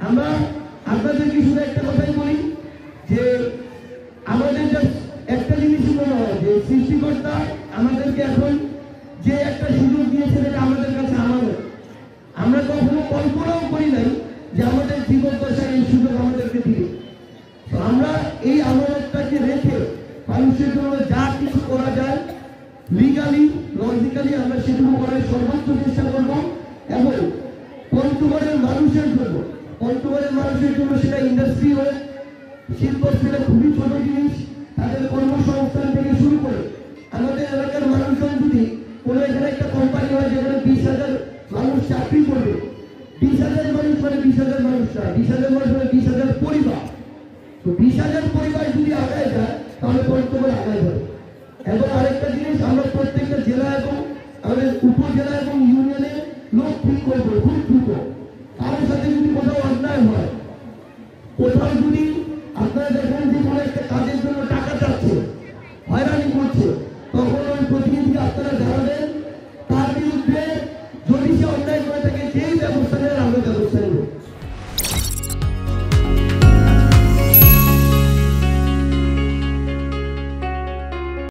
আমরা আপনাদেরকে শুধু একটা কথাই বলি যে আমাদের একটা জিনিসই মনে হয় যে সৃষ্টিকর্তা আমাদেরকে এখন যে একটা সুযোগ দিয়েছে এটা আমাদের কাছে আমাদের, আমরা কখনো কল্পনাও করি নাই যে আমাদের জীবদ্দশায় এই সুযোগ আমাদেরকে দিবে। তো আমরা এই আমানতটাকে রেখে মানুষের জন্য যা কিছু করা যায় লিগালি লজিক্যালি আমরা সেটুকু করার সর্বোচ্চ চেষ্টা করব। এবং পঞ্চগড়ের মানুষের জন্য সেটা ইন্ডাস্ট্রি হোক, শিল্প, সেটা খুবই ছোট জিনিস, তাদের কর্মসংস্থান থেকে শুরু করে আমাদের এলাকার মানুষজন যদি কোনো এখানে একটা কোম্পানি হয় যেখানে 20,000 মানুষ চাকরি করবে, 20,000 মানুষ মানে 20,000 মানুষ না, 20,000 মানুষ মানে 20,000 পরিবার। তো 20,000 পরিবার যদি আগায় যায় তাহলে পঞ্চগড় আগায় যাবে। এবং আরেকটা জিনিস, আমরা প্রত্যেকটা জেলা এবং আমাদের উপজেলা এবং ইউনিয়নে লোক ঠিক করবো খুব দ্রুত। কারোর সাথে যদি কোথাও অন্যায় হয়, কোথাও যদি আপনারা দেখেন যে কোনো একটা কাজের জন্য টাকা চাচ্ছে, হয়রানি করছে, তখন ওই প্রতিনিধিকে আপনারা জানাবেন। তার বিরুদ্ধে যদি সে অন্যায় করে থাকে, যেই